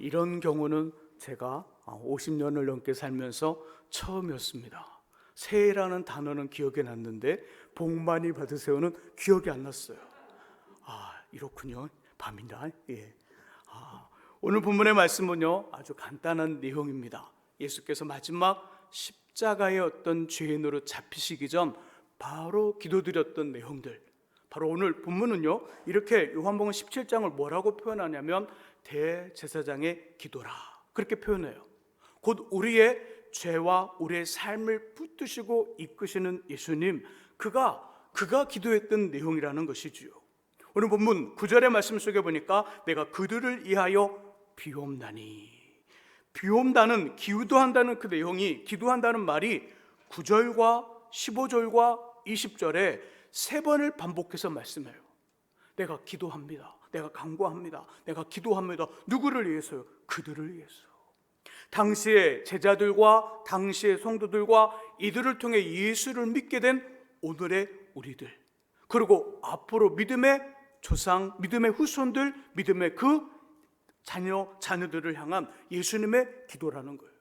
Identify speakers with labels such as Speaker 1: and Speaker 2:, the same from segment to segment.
Speaker 1: 이런 경우는 제가 50년을 넘게 살면서 처음이었습니다. 새해라는 단어는 기억에 났는데 복 많이 받으세요는 기억이 안 났어요. 이렇군요. 밤이다. 예. 오늘 본문의 말씀은요, 아주 간단한 내용입니다. 예수께서 마지막 십자가의 어떤 죄인으로 잡히시기 전 바로 기도드렸던 내용들, 바로 오늘 본문은요, 이렇게 요한복음 17장을 뭐라고 표현하냐면 대제사장의 기도라, 그렇게 표현해요. 곧 우리의 죄와 우리의 삶을 붙드시고 이끄시는 예수님, 그가 기도했던 내용이라는 것이지요. 오늘 본문 9절의 말씀 속에 보니까 내가 그들을 위하여 비옵나니, 비옵다는, 기도한다는 그 내용이, 기도한다는 말이 9절과 15절과 20절에 세 번을 반복해서 말씀해요. 내가 기도합니다. 내가 간구합니다. 내가 기도합니다. 누구를 위해서요? 그들을 위해서. 당시의 제자들과 당시의 성도들과 이들을 통해 예수를 믿게 된 오늘의 우리들, 그리고 앞으로 믿음의 조상, 믿음의 후손들, 믿음의 그 자녀들을 향한 예수님의 기도라는 거예요.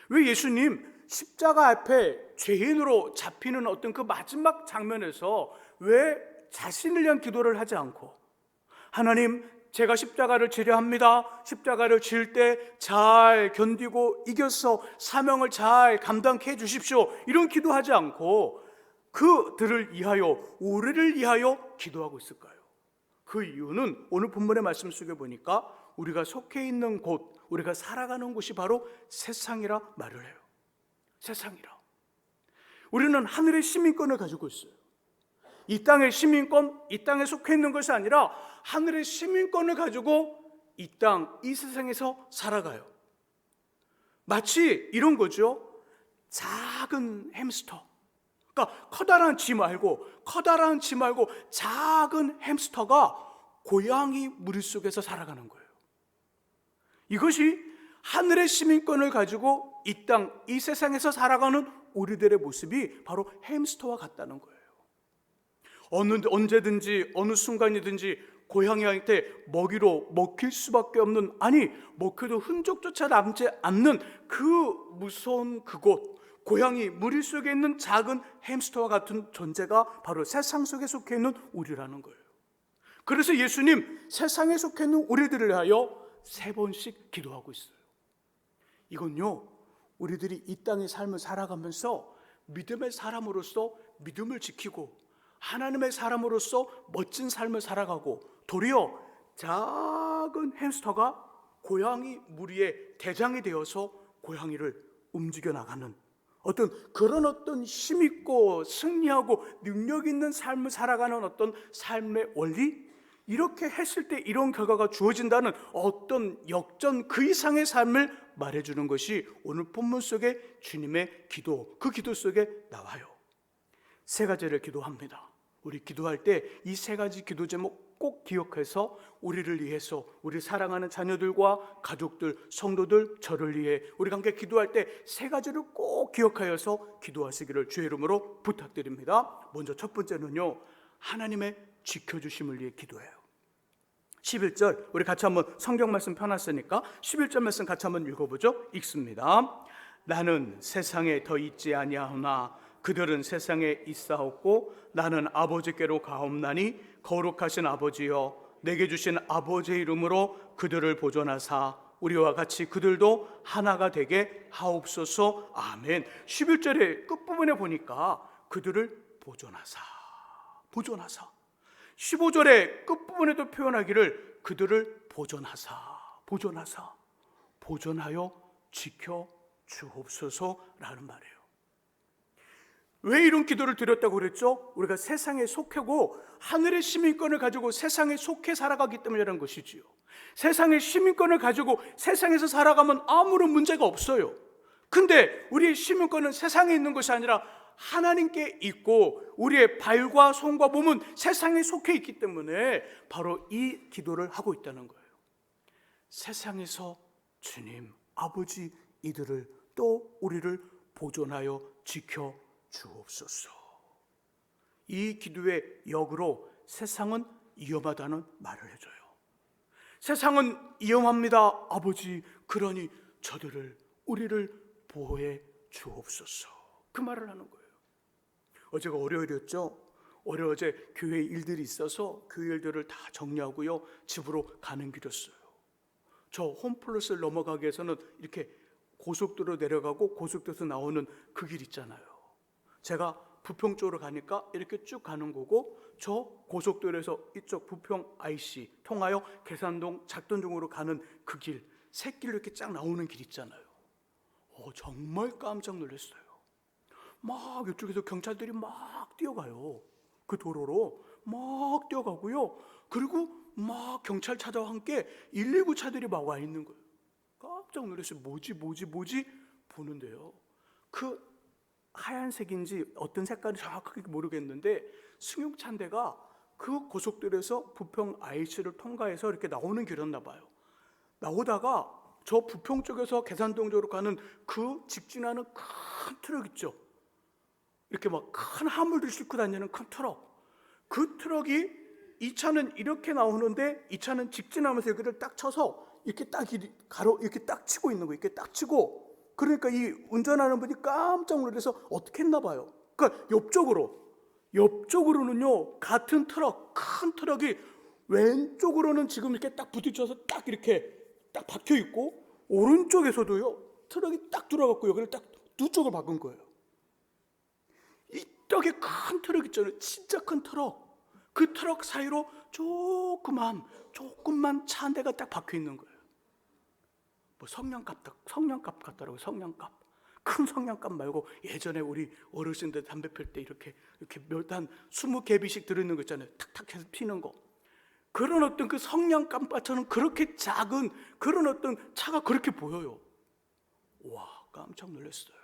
Speaker 1: 왜 예수님 십자가 앞에 죄인으로 잡히는 어떤 그 마지막 장면에서 왜 자신을 위한 기도를 하지 않고, 하나님, 제가 십자가를 지려 합니다. 십자가를 질 때 잘 견디고 이겨서 사명을 잘 감당케 해주십시오, 이런 기도하지 않고 그들을 위하여, 우리를 위하여 기도하고 있을까요? 그 이유는 오늘 본문의 말씀 속에 보니까 우리가 속해 있는 곳, 우리가 살아가는 곳이 바로 세상이라 말을 해요. 세상이라. 우리는 하늘의 시민권을 가지고 있어요. 이 땅의 시민권, 이 땅에 속해 있는 것이 아니라 하늘의 시민권을 가지고 이 땅, 이 세상에서 살아가요. 마치 이런 거죠. 작은 햄스터, 그러니까 커다란 쥐 말고 작은 햄스터가 고양이 무리 속에서 살아가는 거예요. 이것이 하늘의 시민권을 가지고 이 땅, 이 세상에서 살아가는 우리들의 모습이 바로 햄스터와 같다는 거예요. 언제든지 어느 순간이든지 고양이한테 먹이로 먹힐 수밖에 없는, 아니 먹혀도 흔적조차 남지 않는 그 무서운 그곳, 고양이 무리 속에 있는 작은 햄스터와 같은 존재가 바로 세상 속에 속해 있는 우리라는 거예요. 그래서 예수님 세상에 속해 있는 우리들을 위하여 3번씩 기도하고 있어요. 이건요, 우리들이 이 땅의 삶을 살아가면서 믿음의 사람으로서 믿음을 지키고 하나님의 사람으로서 멋진 삶을 살아가고, 도리어 작은 햄스터가 고양이 무리의 대장이 되어서 고양이를 움직여 나가는 그런 힘있고 승리하고 능력 있는 삶을 살아가는 삶의 원리, 이렇게 했을 때 이런 결과가 주어진다는 역전 그 이상의 삶을 말해주는 것이 오늘 본문 속에 주님의 기도, 그 기도 속에 나와요. 3가지를 기도합니다. 우리 기도할 때 이 3가지 기도 제목 꼭 기억해서 우리를 위해서, 우리 사랑하는 자녀들과 가족들, 성도들, 저를 위해 우리 함께 기도할 때 3가지를 꼭 기억하여서 기도하시기를 주의 이름으로 부탁드립니다. 먼저 첫 번째는요, 하나님의 지켜주심을 위해 기도해요. 11절, 우리 같이 한번 성경 말씀 펴놨으니까 11절 말씀 같이 한번 읽어보죠. 읽습니다. 나는 세상에 더 있지 아니하오나 그들은 세상에 있사옵고 나는 아버지께로 가옵나니 거룩하신 아버지여, 내게 주신 아버지의 이름으로 그들을 보존하사 우리와 같이 그들도 하나가 되게 하옵소서. 아멘. 11절의 끝부분에 보니까 그들을 보존하사. 15절의 끝부분에도 표현하기를 그들을 보존하여 지켜 주옵소서라는 말이에요. 왜 이런 기도를 드렸다고 그랬죠? 우리가 세상에 속하고 하늘의 시민권을 가지고 세상에 속해 살아가기 때문이라는 것이지요. 세상의 시민권을 가지고 세상에서 살아가면 아무런 문제가 없어요. 근데 우리의 시민권은 세상에 있는 것이 아니라 하나님께 있고, 우리의 발과 손과 몸은 세상에 속해 있기 때문에 바로 이 기도를 하고 있다는 거예요. 세상에서 주님, 아버지, 이들을 또 우리를 보존하여 지켜 주옵소서. 이 기도의 역으로 세상은 위험하다는 말을 해줘요. 세상은 위험합니다. 아버지, 그러니 우리를 보호해 주옵소서. 그 말을 하는 거예요. 어제가 월요일이었죠. 어제 교회에 일들이 있어서 교회 일들을 다 정리하고요, 집으로 가는 길이었어요. 저 홈플러스를 넘어가기 위해서는 이렇게 고속도로 내려가고 고속도로에서 나오는 그 길 있잖아요. 제가 부평 쪽으로 가니까 이렇게 쭉 가는 거고, 저 고속도로에서 이쪽 부평 IC 통하여 계산동 작동중으로 가는 그 길, 새길로 이렇게 쫙 나오는 길 있잖아요. 정말 깜짝 놀랐어요. 막 이쪽에서 경찰들이 막 뛰어가요. 그 도로로 막 뛰어가고요. 그리고 막 경찰차와 함께 119 차들이 막 와 있는 거예요. 깜짝 놀랐어요. 뭐지 보는데요, 그 하얀색인지 어떤 색깔인지 정확하게 모르겠는데 승용차 한 대가 그 고속도로에서 부평 IC를 통과해서 이렇게 나오는 길이었나 봐요. 나오다가 저 부평 쪽에서 계산동 쪽으로 가는 그 직진하는 큰 트럭 있죠. 이렇게 막 큰 화물들 싣고 다니는 큰 트럭. 그 트럭이, 이 차는 이렇게 나오는데 이 차는 직진하면서 여기를 딱 쳐서 이렇게 딱 가로 이렇게 딱 치고 있는 거예요. 이렇게 딱 치고. 그러니까 이 운전하는 분이 깜짝 놀라서 어떻게 했나 봐요. 그러니까 옆쪽으로는요, 같은 트럭, 큰 트럭이 왼쪽으로는 지금 이렇게 딱 부딪혀서 딱 이렇게 딱 박혀 있고, 오른쪽에서도요, 트럭이 딱 들어갔고 여기를 딱 두 쪽을 박은 거예요. 이 떡에 큰 트럭 있잖아요. 진짜 큰 트럭. 그 트럭 사이로 조그만 차 한 대가 딱 박혀 있는 거예요. 뭐 성냥갑 같더라고요. 성냥갑. 큰 성냥갑 말고 예전에 우리 어르신들 담배 필 때 이렇게 한 20개비씩 들어있는 거 있잖아요. 탁탁 해서 피는 거. 그런 어떤 그 성냥갑처럼 그렇게 작은 그런 어떤 차가 그렇게 보여요. 와, 깜짝 놀랐어요.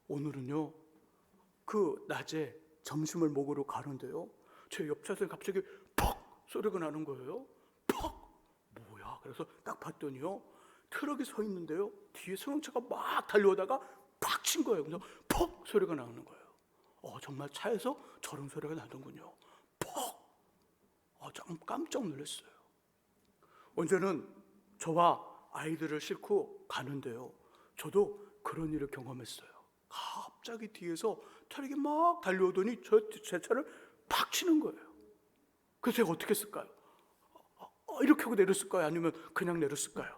Speaker 1: 오늘은요, 그 낮에 점심을 먹으러 가는데요, 제 옆차선에 갑자기 퍽 소리가 나는 거예요. 퍽! 뭐야? 그래서 딱 봤더니요, 트럭이 서 있는데요, 뒤에 승용차가 막 달려오다가 팍 친 거예요. 그래서 퍽 소리가 나는 거예요. 정말 차에서 저런 소리가 나는군요. 퍽! 좀 깜짝 놀랐어요. 언제는 저와 아이들을 싣고 가는데요, 저도 그런 일을 경험했어요. 갑자기 뒤에서 트럭이 막 달려오더니 제 차를 팍 치는 거예요. 그래서 제가 어떻게 했을까요? 이렇게 하고 내렸을까요? 아니면 그냥 내렸을까요?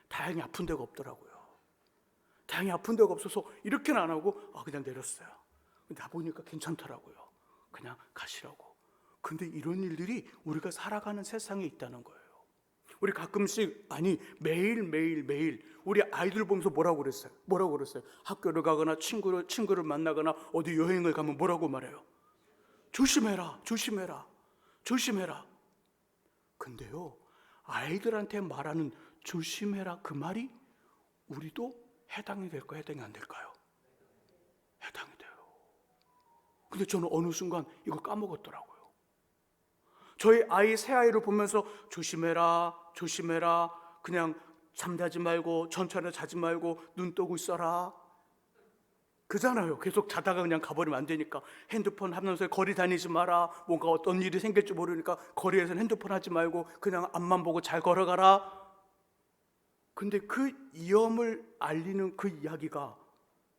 Speaker 1: 다행히 아픈 데가 없더라고요. 다행히 아픈 데가 없어서 이렇게는 안 하고 그냥 내렸어요. 근데 보니까 괜찮더라고요. 그냥 가시라고. 근데 이런 일들이 우리가 살아가는 세상에 있다는 거예요. 우리 가끔씩, 매일 우리 아이들 보면서 뭐라고 그랬어요? 학교를 가거나 친구를 만나거나 어디 여행을 가면 뭐라고 말해요? 조심해라. 근데요, 아이들한테 말하는 조심해라 그 말이 우리도 해당이 될까요? 해당이 안 될까요? 해당이 돼요. 근데 저는 어느 순간 이걸 까먹었더라고요. 저희 새 아이를 보면서 조심해라, 그냥 잠자지 말고, 전철에 자지 말고 눈 뜨고 있어라 그잖아요. 계속 자다가 그냥 가버리면 안 되니까. 핸드폰 하면서 거리 다니지 마라. 뭔가 어떤 일이 생길지 모르니까 거리에서는 핸드폰 하지 말고 그냥 앞만 보고 잘 걸어가라. 근데 그 위험을 알리는 그 이야기가,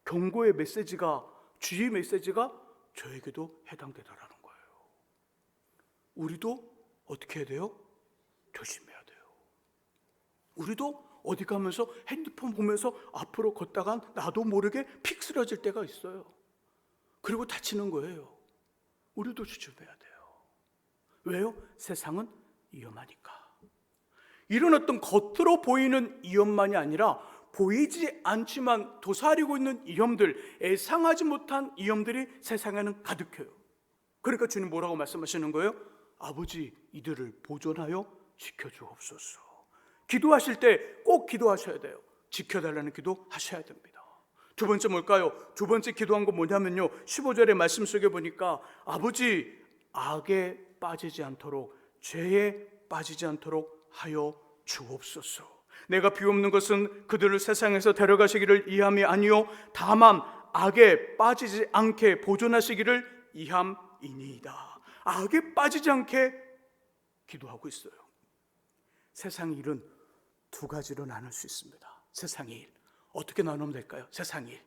Speaker 1: 경고의 메시지가, 주의 메시지가 저에게도 해당되더라는 거예요. 우리도 어떻게 해야 돼요? 조심해야 돼요. 우리도 어디 가면서 핸드폰 보면서 앞으로 걷다간 나도 모르게 픽 쓰러질 때가 있어요. 그리고 다치는 거예요. 우리도 조심해야 돼요. 왜요? 세상은 위험하니까. 이런 어떤 겉으로 보이는 위험만이 아니라 보이지 않지만 도사리고 있는 위험들, 예상하지 못한 위험들이 세상에는 가득해요. 그러니까 주님 뭐라고 말씀하시는 거예요? 아버지, 이들을 보존하여 지켜주옵소서. 기도하실 때 꼭 기도하셔야 돼요. 지켜달라는 기도 하셔야 됩니다. 두 번째 뭘까요? 두 번째 기도한 건 뭐냐면요, 15절의 말씀 속에 보니까 아버지, 악에 빠지지 않도록, 죄에 빠지지 않도록 하여 주옵소서. 내가 비옵는 것은 그들을 세상에서 데려가시기를 이함이 아니요 다만 악에 빠지지 않게 보존하시기를 이함이니이다. 악에 빠지지 않게 기도하고 있어요. 세상 일은 두 가지로 나눌 수 있습니다. 세상의 일. 어떻게 나누면 될까요? 세상의 일.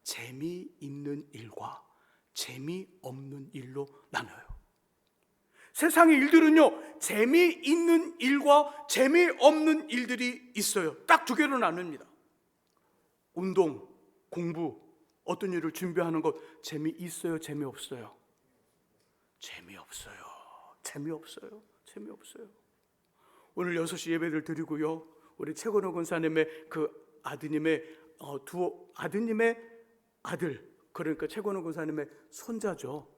Speaker 1: 재미있는 일과 재미없는 일로 나눠요. 세상의 일들은요, 재미있는 일과 재미없는 일들이 있어요. 딱 두 개로 나눕니다. 운동, 공부, 어떤 일을 준비하는 것 재미있어요, 재미없어요? 재미없어요. 재미없어요. 재미없어요. 오늘 6시 예배를 드리고요, 우리 최건호 권사님의 그 아드님의 두 아드님의 아들, 그러니까 최건호 권사님의 손자죠.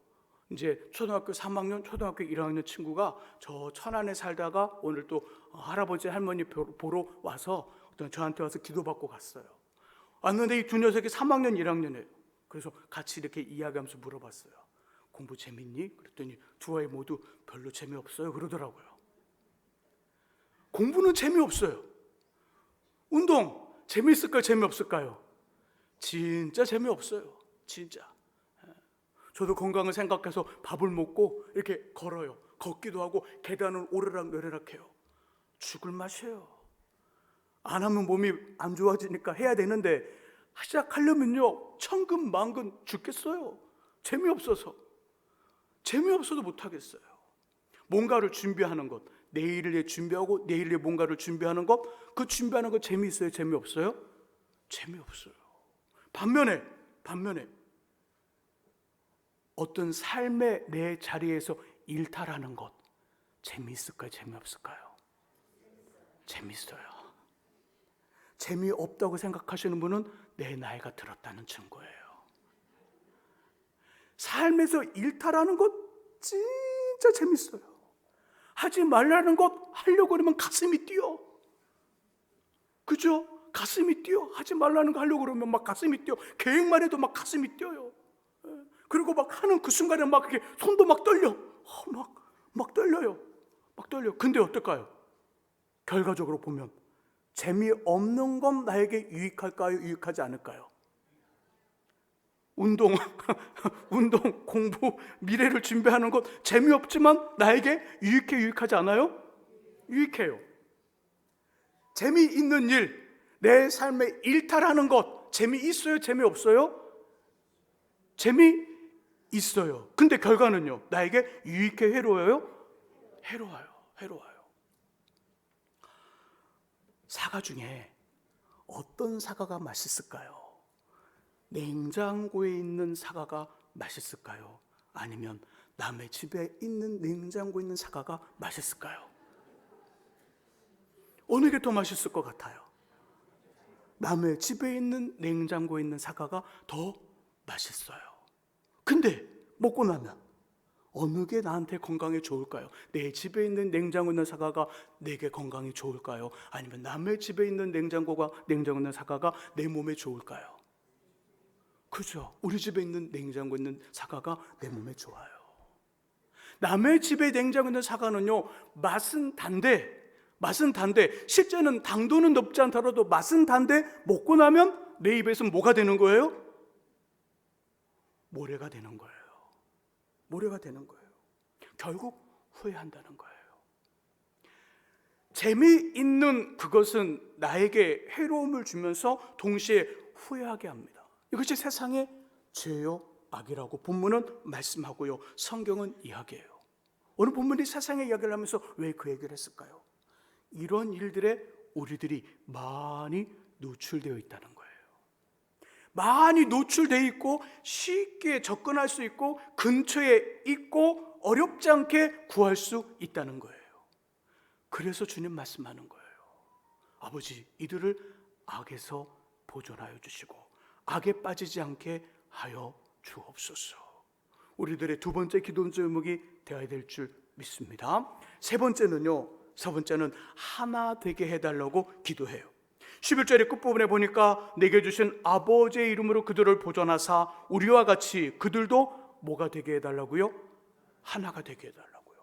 Speaker 1: 이제 초등학교 3학년, 초등학교 1학년 친구가 저 천안에 살다가 오늘 또 할아버지 할머니 보러 와서 저한테 와서 기도받고 갔어요. 왔는데 이 두 녀석이 3학년 1학년이에요. 그래서 같이 이렇게 이야기하면서 물어봤어요. 공부 재밌니? 그랬더니 두 아이 모두 별로 재미없어요 그러더라고요. 공부는 재미없어요. 운동 재미있을까요? 재미없을까요? 진짜 재미없어요. 진짜. 저도 건강을 생각해서 밥을 먹고 이렇게 걸어요. 걷기도 하고 계단을 오르락내리락 해요. 죽을 맛이에요. 안 하면 몸이 안 좋아지니까 해야 되는데 시작하려면요, 천근만근 죽겠어요. 재미없어서. 재미없어도 못하겠어요. 뭔가를 준비하는 것, 내일을 위해 준비하고 내일을 위해 뭔가를 준비하는 것, 그 준비하는 것 재미있어요? 재미없어요? 재미없어요. 반면에 어떤 삶의 내 자리에서 일탈하는 것 재미있을까요? 재미없을까요? 재미있어요. 재미없다고 생각하시는 분은 내 나이가 들었다는 증거예요. 삶에서 일탈하는 것 진짜 재밌어요. 하지 말라는 것 하려고 그러면 가슴이 뛰어. 그죠? 가슴이 뛰어. 하지 말라는 거 하려고 그러면 막 가슴이 뛰어. 계획만 해도 막 가슴이 뛰어요. 그리고 막 하는 그 순간에 막 이렇게 손도 막 떨려. 막 떨려요. 막 떨려. 근데 어떨까요? 결과적으로 보면 재미없는 건 나에게 유익할까요? 유익하지 않을까요? 운동, 공부, 미래를 준비하는 것 재미없지만 나에게 유익하지 않아요? 유익해요. 재미있는 일, 내 삶에 일탈하는 것 재미있어요? 재미없어요? 재미있어요. 근데 결과는요, 나에게 유익해? 해로워요? 해로워요. 사과 중에 어떤 사과가 맛있을까요? 냉장고에 있는 사과가 맛있을까요? 아니면 남의 집에 있는 냉장고에 있는 사과가 맛있을까요? 어느 게 더 맛있을 것 같아요? 남의 집에 있는 냉장고에 있는 사과가 더 맛있어요. 근데 먹고 나면 어느 게 나한테 건강에 좋을까요? 내 집에 있는 냉장고에 있는 사과가 내게 건강에 좋을까요? 아니면 남의 집에 있는 냉장고에 있는 사과가 내 몸에 좋을까요? 그죠? 우리 집에 있는 냉장고에 있는 사과가 내 몸에 좋아요. 남의 집에 냉장고에 있는 사과는요, 맛은 단데 실제는 당도는 높지 않더라도 맛은 단데 먹고 나면 내 입에서 뭐가 되는 거예요? 모래가 되는 거예요. 결국 후회한다는 거예요. 재미있는 그것은 나에게 해로움을 주면서 동시에 후회하게 합니다. 이것이 세상의 죄요 악이라고 본문은 말씀하고요, 성경은 이야기해요. 오늘 본문이 세상의 이야기를 하면서 왜 그 얘기를 했을까요? 이런 일들에 우리들이 많이 노출되어 있다는 거예요. 많이 노출되어 있고 쉽게 접근할 수 있고 근처에 있고 어렵지 않게 구할 수 있다는 거예요. 그래서 주님 말씀하는 거예요. 아버지, 이들을 악에서 보존하여 주시고 악에 빠지지 않게 하여 주옵소서. 우리들의 두 번째 기도 제목이 되어야 될 줄 믿습니다. 세 번째는 하나 되게 해달라고 기도해요. 11절의 끝부분에 보니까 내게 주신 아버지의 이름으로 그들을 보존하사 우리와 같이 그들도 뭐가 되게 해달라고요? 하나가 되게 해달라고요.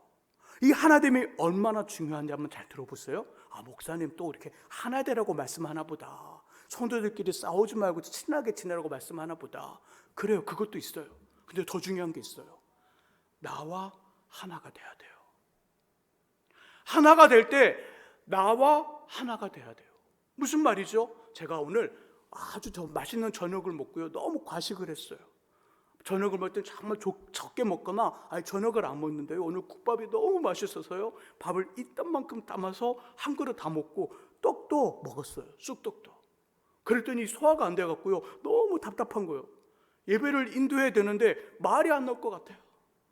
Speaker 1: 이 하나됨이 얼마나 중요한지 한번 잘 들어보세요. 목사님 또 이렇게 하나 되라고 말씀하나 보다. 성도들끼리 싸우지 말고 친하게 지내라고 말씀하나 보다. 그래요, 그것도 있어요. 근데 더 중요한 게 있어요. 나와 하나가 돼야 돼요. 하나가 될 때 나와 하나가 돼야 돼요. 무슨 말이죠? 제가 오늘 아주 맛있는 저녁을 먹고요, 너무 과식을 했어요. 저녁을 먹을 때 정말 적게 먹거나 아니 저녁을 안 먹는데요, 오늘 국밥이 너무 맛있어서요 밥을 이딴만큼 담아서 한 그릇 다 먹고 떡도 먹었어요. 쑥떡도. 그랬더니 소화가 안 돼갖고요, 너무 답답한 거예요. 예배를 인도해야 되는데 말이 안 나올 것 같아요.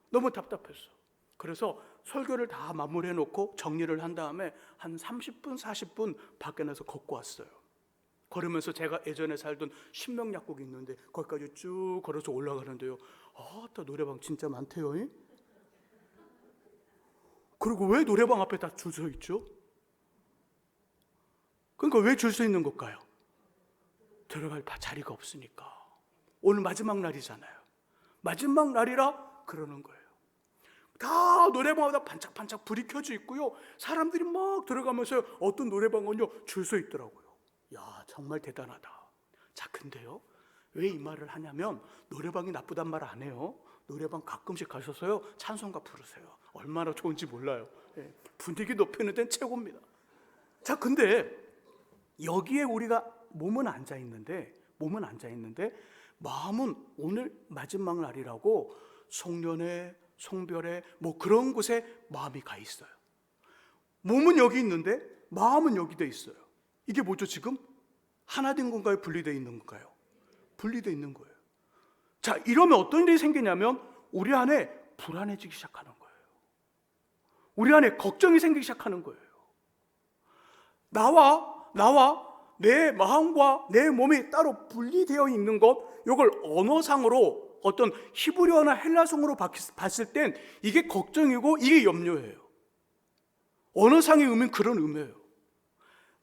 Speaker 1: 너무 답답했어. 그래서 설교를 다 마무리해 놓고 정리를 한 다음에 한 30분 40분 밖에 나서 걷고 왔어요. 걸으면서 제가 예전에 살던 신명약국이 있는데 거기까지 쭉 걸어서 올라가는데요, 또 노래방 진짜 많대요. 그리고 왜 노래방 앞에 다 줄 서 있죠? 그러니까 왜 줄 서 있는 걸까요? 들어갈 자리가 없으니까. 오늘 마지막 날이잖아요. 마지막 날이라 그러는 거예요. 다 노래방마다 반짝반짝 불이 켜져 있고요, 사람들이 막 들어가면서 어떤 노래방은요 줄 서 있더라고요. 야, 정말 대단하다. 자, 근데요, 왜 이 말을 하냐면 노래방이 나쁘단 말 안 해요. 노래방 가끔씩 가셔서요 찬송가 부르세요. 얼마나 좋은지 몰라요. 분위기 높이는 데는 최고입니다. 자, 근데 여기에 우리가 몸은 앉아 있는데 마음은 오늘 마지막 날이라고 송년회, 송별회 뭐 그런 곳에 마음이 가 있어요. 몸은 여기 있는데 마음은 여기 돼 있어요. 이게 뭐죠? 지금 하나 된 건가요? 분리되어 있는 건가요? 분리되어 있는 거예요. 자, 이러면 어떤 일이 생기냐면 우리 안에 불안해지기 시작하는 거예요. 우리 안에 걱정이 생기기 시작하는 거예요. 나와 내 마음과 내 몸이 따로 분리되어 있는 것, 이걸 언어상으로 어떤 히브리어나 헬라성으로 봤을 땐 이게 걱정이고 이게 염려예요. 언어상의 의미는 그런 의미예요.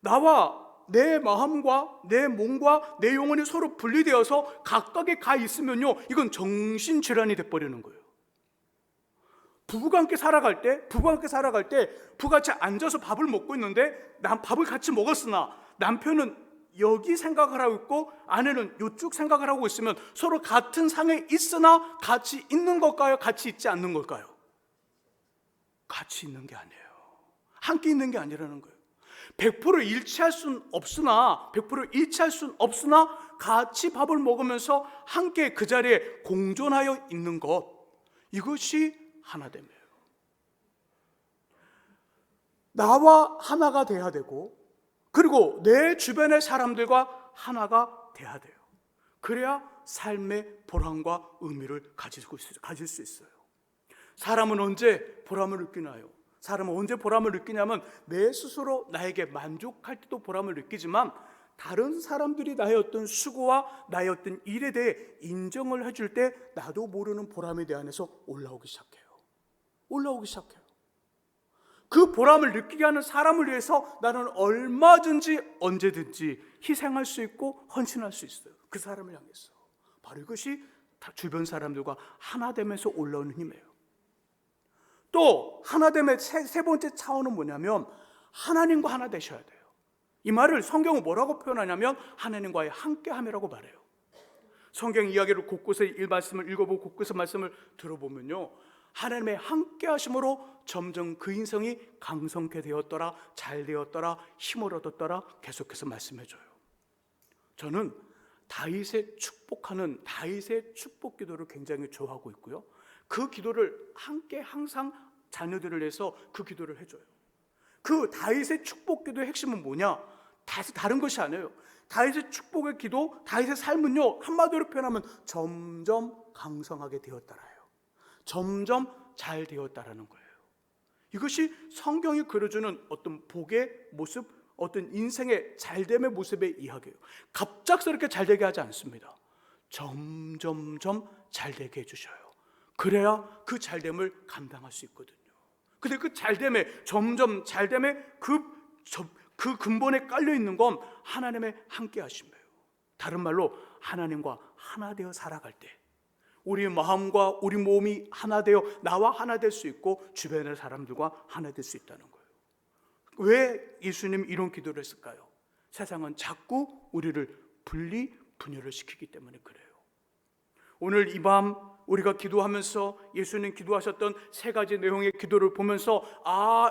Speaker 1: 나와 내 마음과 내 몸과 내 영혼이 서로 분리되어서 각각에 가 있으면요, 이건 정신질환이 돼버리는 거예요. 부부가 함께 살아갈 때 부같이 앉아서 밥을 먹고 있는데 밥을 같이 먹었으나 남편은 여기 생각을 하고 있고 아내는 이쪽 생각을 하고 있으면 서로 같은 상에 있으나 같이 있는 걸까요? 같이 있지 않는 걸까요? 같이 있는 게 아니에요. 함께 있는 게 아니라는 거예요. 100% 일치할 수는 없으나 같이 밥을 먹으면서 함께 그 자리에 공존하여 있는 것, 이것이 하나됨이에요. 나와 하나가 돼야 되고, 그리고 내 주변의 사람들과 하나가 돼야 돼요. 그래야 삶의 보람과 의미를 가질 수 있어요. 사람은 언제 보람을 느끼나요? 사람은 언제 보람을 느끼냐면 내 스스로 나에게 만족할 때도 보람을 느끼지만 다른 사람들이 나의 어떤 수고와 나의 어떤 일에 대해 인정을 해줄 때 나도 모르는 보람에 대해서 올라오기 시작해요. 그 보람을 느끼게 하는 사람을 위해서 나는 얼마든지 언제든지 희생할 수 있고 헌신할 수 있어요. 그 사람을 향해서. 바로 이것이 주변 사람들과 하나 되면서 올라오는 힘이에요. 또 하나됨의 세 번째 차원은 뭐냐면 하나님과 하나 되셔야 돼요. 이 말을 성경은 뭐라고 표현하냐면 하나님과의 함께함이라고 말해요. 성경 이야기를 곳곳에 말씀을 읽어보고 곳곳에 말씀을 들어보면요, 하나님의 함께하심으로 점점 그 인생이 강성케 되었더라, 잘 되었더라, 힘을 얻었더라 계속해서 말씀해줘요. 저는 다윗의 축복 기도를 굉장히 좋아하고 있고요, 그 기도를 함께 항상 자녀들을 위해서 그 기도를 해줘요. 그 다윗의 축복 기도의 핵심은 뭐냐? 다른 것이 아니에요. 다윗의 축복의 기도, 다윗의 삶은요, 한마디로 표현하면 점점 강성하게 되었더라예요. 점점 잘 되었다라는 거예요. 이것이 성경이 그려주는 어떤 복의 모습, 어떤 인생의 잘됨의 모습의 이야기예요. 갑작스럽게 잘되게 하지 않습니다. 점점점 잘되게 해주셔요. 그래야 그 잘됨을 감당할 수 있거든요. 근데 그 잘됨에, 점점 잘됨에 그 근본에 깔려있는 건 하나님의 함께 하심이에요. 다른 말로 하나님과 하나 되어 살아갈 때 우리 마음과 우리 몸이 하나 되어 나와 하나 될 수 있고 주변의 사람들과 하나 될 수 있다는 거예요. 왜 예수님 이런 기도를 했을까요? 세상은 자꾸 우리를 분열을 시키기 때문에 그래요. 오늘 이 밤 우리가 기도하면서 예수님 기도하셨던 세 가지 내용의 기도를 보면서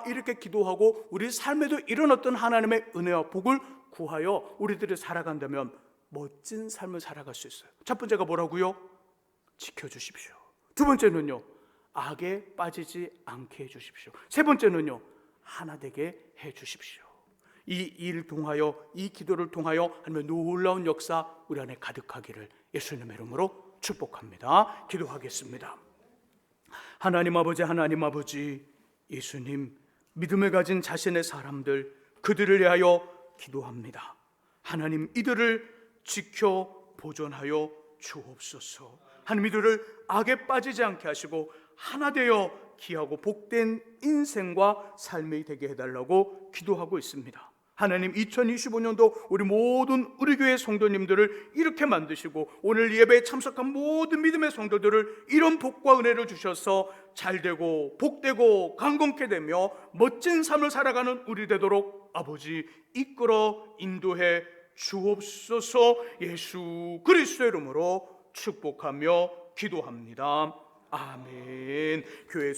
Speaker 1: 이렇게 기도하고 우리 삶에도 이런 어떤 하나님의 은혜와 복을 구하여 우리들이 살아간다면 멋진 삶을 살아갈 수 있어요. 첫 번째가 뭐라고요? 지켜주십시오. 두 번째는요, 악에 빠지지 않게 해주십시오. 세 번째는요, 하나 되게 해주십시오. 이 일을 통하여, 이 기도를 통하여 하나님의 놀라운 역사 우리 안에 가득하기를 예수님의 이름으로 축복합니다. 기도하겠습니다. 하나님 아버지, 예수님, 믿음을 가진 자신의 사람들, 그들을 위하여 기도합니다. 하나님, 이들을 지켜 보존하여 주옵소서. 하나님, 이들을 악에 빠지지 않게 하시고 하나 되어 귀하고 복된 인생과 삶이 되게 해달라고 기도하고 있습니다. 하나님, 2025년도 우리 교회 성도님들을 이렇게 만드시고 오늘 예배에 참석한 모든 믿음의 성도들을 이런 복과 은혜를 주셔서 잘되고 복되고 강건케 되며 멋진 삶을 살아가는 우리 되도록 아버지 이끌어 인도해 주옵소서. 예수 그리스도의 이름으로 축복하며 기도합니다. 아멘. 교회